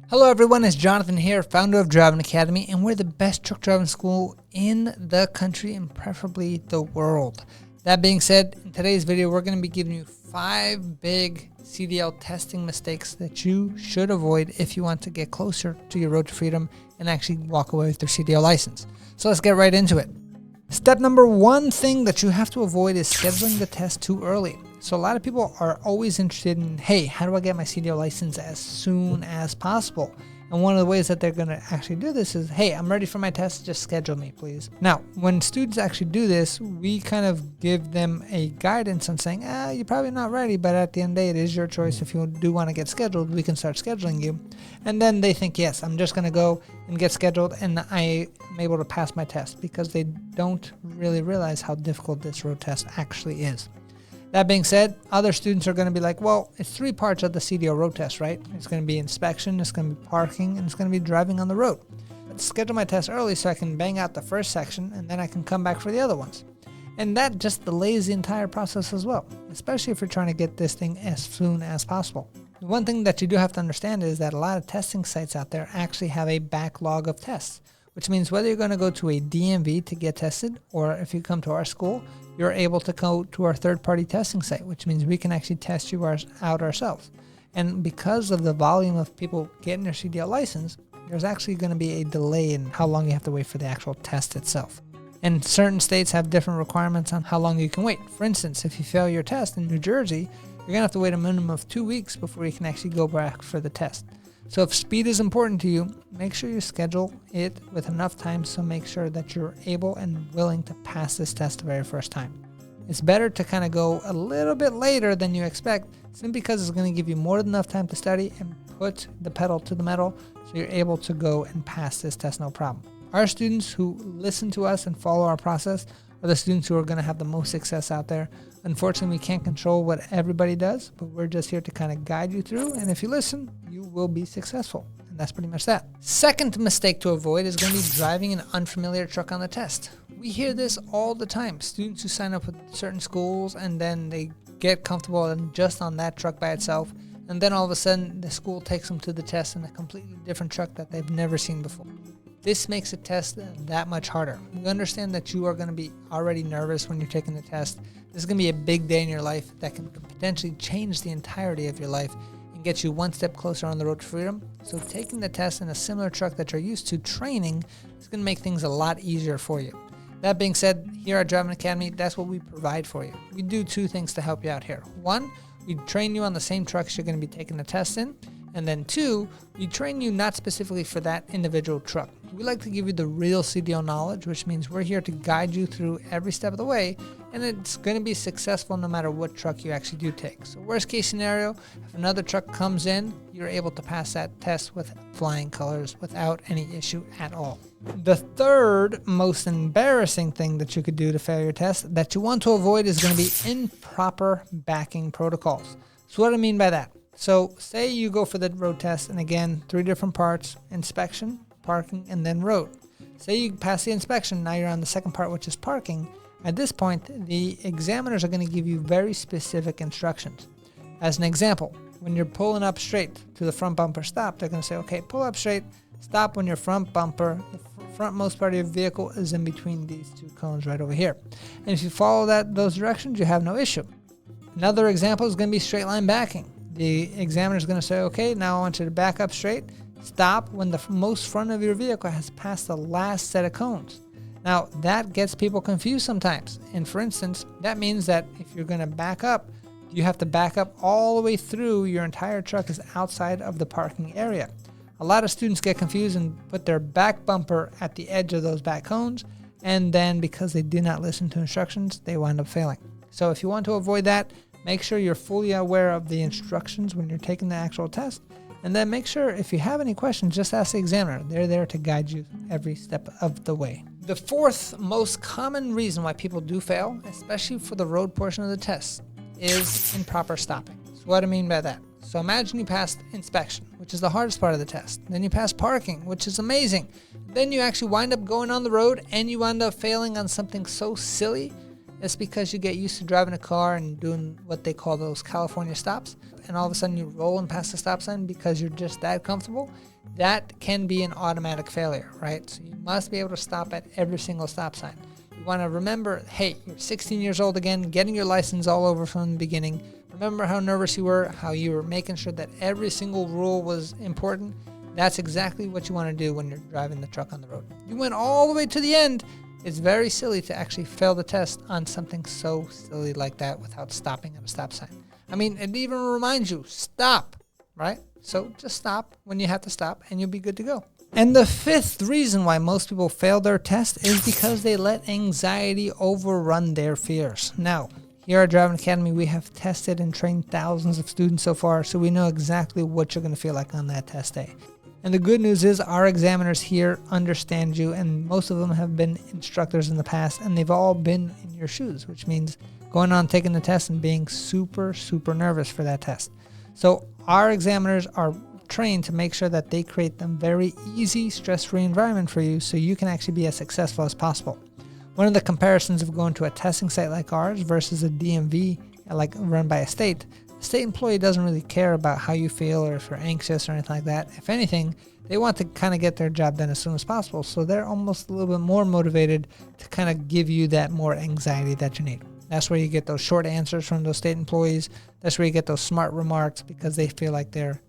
Hello everyone, it's Jonathan here, founder of Driving Academy, and we're the best truck driving school in the country and preferably the world. That being said, in today's video, we're going to be giving you 5 big CDL testing mistakes that you should avoid if you want to get closer to your road to freedom and actually walk away with your CDL license. So let's get right into it. Step number 1 thing that you have to avoid is scheduling the test too early. So a lot of people are always interested in, hey, how do I get my CDL license as soon as possible? And one of the ways that they're going to actually do this is, hey, I'm ready for my test, just schedule me, please. Now, when students actually do this, we kind of give them a guidance on saying, you're probably not ready, but at the end of the day, it is your choice. If you do want to get scheduled, we can start scheduling you. And then they think, yes, I'm just going to go and get scheduled and I am able to pass my test, because they don't really realize how difficult this road test actually is. That being said, other students are going to be like, well, it's 3 parts of the CDL road test, right? It's going to be inspection, it's going to be parking, and it's going to be driving on the road. Let's schedule my test early so I can bang out the first section and then I can come back for the other ones. And that just delays the entire process as well, especially if you're trying to get this thing as soon as possible. The one thing that you do have to understand is that a lot of testing sites out there actually have a backlog of tests, which means whether you're going to go to a DMV to get tested, or if you come to our school, you're able to go to our third-party testing site, which means we can actually test you out ourselves. And because of the volume of people getting their CDL license, there's actually going to be a delay in how long you have to wait for the actual test itself. And certain states have different requirements on how long you can wait. For instance, if you fail your test in New Jersey, you're going to have to wait a minimum of 2 weeks before you can actually go back for the test. So if speed is important to you, make sure you schedule it with enough time, so make sure that you're able and willing to pass this test the very first time. It's better to kind of go a little bit later than you expect, simply because it's going to give you more than enough time to study and put the pedal to the metal so you're able to go and pass this test no problem. Our students who listen to us and follow our process are the students who are going to have the most success out there. Unfortunately, we can't control what everybody does, but we're just here to kind of guide you through. And if you listen, you will be successful. And that's pretty much that. Second mistake to avoid is going to be driving an unfamiliar truck on the test. We hear this all the time. Students who sign up with certain schools and then they get comfortable and just on that truck by itself. And then all of a sudden, the school takes them to the test in a completely different truck that they've never seen before. This makes the test that much harder. We understand that you are going to be already nervous when you're taking the test. This is going to be a big day in your life that can potentially change the entirety of your life and get you one step closer on the road to freedom. So taking the test in a similar truck that you're used to training is going to make things a lot easier for you. That being said, here at Driving Academy, that's what we provide for you. We do 2 things to help you out here. 1, we train you on the same trucks you're going to be taking the test in. And then 2, we train you not specifically for that individual truck. We like to give you the real CDL knowledge, which means we're here to guide you through every step of the way, and it's going to be successful no matter what truck you actually do take. So worst case scenario, if another truck comes in, you're able to pass that test with flying colors without any issue at all. The third most embarrassing thing that you could do to fail your test that you want to avoid is going to be improper backing protocols. So what do I mean by that? So say you go for the road test, and again, 3 different parts: inspection, parking, and then road. Say you pass the inspection, now you're on the second part, which is parking. At this point, the examiners are going to give you very specific instructions. As an example, when you're pulling up straight to the front bumper stop, they're going to say, okay, pull up straight, stop when your front bumper, the frontmost part of your vehicle is in between these 2 cones right over here. And if you follow those directions, you have no issue. Another example is going to be straight line backing. The examiner is going to say, okay, now I want you to back up straight. Stop when the most front of your vehicle has passed the last set of cones. Now, that gets people confused sometimes. And for instance, that means that if you're going to back up, you have to back up all the way through. Your entire truck is outside of the parking area. A lot of students get confused and put their back bumper at the edge of those back cones. And then because they did not listen to instructions, they wind up failing. So if you want to avoid that, make sure you're fully aware of the instructions when you're taking the actual test. And then make sure if you have any questions, just ask the examiner. They're there to guide you every step of the way. The 4th most common reason why people do fail, especially for the road portion of the test, is improper stopping. So what do I mean by that? So imagine you passed inspection, which is the hardest part of the test. Then you pass parking, which is amazing. Then you actually wind up going on the road and you wind up failing on something so silly It's because you get used to driving a car and doing what they call those California stops, and all of a sudden you're rolling past the stop sign because you're just that comfortable. That can be an automatic failure, right? So you must be able to stop at every single stop sign. You want to remember, hey, you're 16 years old again, getting your license all over from the beginning. Remember how nervous you were, how you were making sure that every single rule was important. That's exactly what you want to do when you're driving the truck on the road. You went all the way to the end. It's very silly to actually fail the test on something so silly like that without stopping at a stop sign. I mean, it even reminds you, stop, right? So just stop when you have to stop and you'll be good to go. And the fifth reason why most people fail their test is because they let anxiety overrun their fears. Now, here at Driving Academy, we have tested and trained thousands of students so far, so we know exactly what you're going to feel like on that test day. And the good news is our examiners here understand you, and most of them have been instructors in the past, and they've all been in your shoes, which means going on taking the test and being super, super nervous for that test. So our examiners are trained to make sure that they create a very easy, stress-free environment for you so you can actually be as successful as possible. One of the comparisons of going to a testing site like ours versus a DMV like run by a state employee doesn't really care about how you feel or if you're anxious or anything like that. If anything, they want to kind of get their job done as soon as possible. So they're almost a little bit more motivated to kind of give you that more anxiety that you need. That's where you get those short answers from those state employees. That's where you get those smart remarks because they feel like they're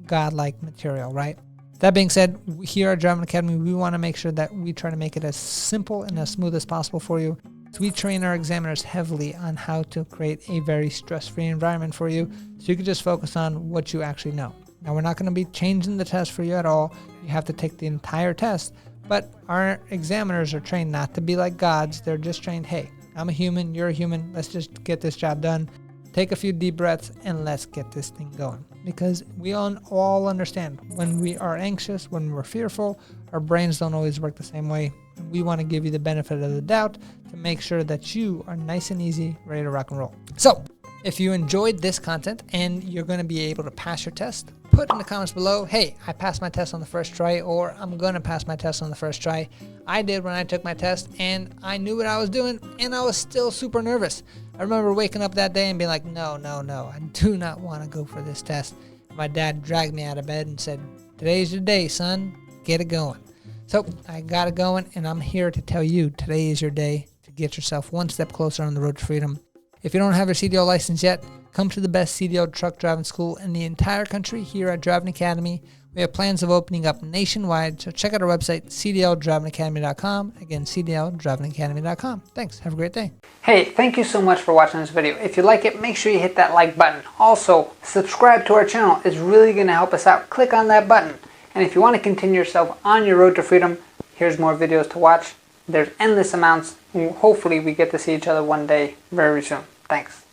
godlike material, right? That being said, here at Driving Academy, we want to make sure that we try to make it as simple and as smooth as possible for you. So we train our examiners heavily on how to create a very stress-free environment for you so you can just focus on what you actually know. Now, we're not going to be changing the test for you at all. You have to take the entire test, but our examiners are trained not to be like gods. They're just trained, hey, I'm a human, you're a human, let's just get this job done. Take a few deep breaths and let's get this thing going. Because we all understand when we are anxious, when we're fearful, our brains don't always work the same way. And we want to give you the benefit of the doubt to make sure that you are nice and easy, ready to rock and roll. So if you enjoyed this content and you're going to be able to pass your test, put in the comments below, hey, I passed my test on the first try, or I'm going to pass my test on the first try. I did when I took my test, and I knew what I was doing, and I was still super nervous. I remember waking up that day and being like, no, I do not want to go for this test. My dad dragged me out of bed and said, today's your day, son. Get it going. So I got it going, and I'm here to tell you today is your day to get yourself one step closer on the road to freedom. If you don't have your CDL license yet, come to the best CDL truck driving school in the entire country here at Driving Academy. We have plans of opening up nationwide, so check out our website, cdldrivingacademy.com. Again, cdldrivingacademy.com. Thanks. Have a great day. Hey, thank you so much for watching this video. If you like it, make sure you hit that like button. Also, subscribe to our channel. It's really going to help us out. Click on that button. And if you want to continue yourself on your road to freedom, here's more videos to watch. There's endless amounts. Hopefully, we get to see each other one day very soon. Thanks.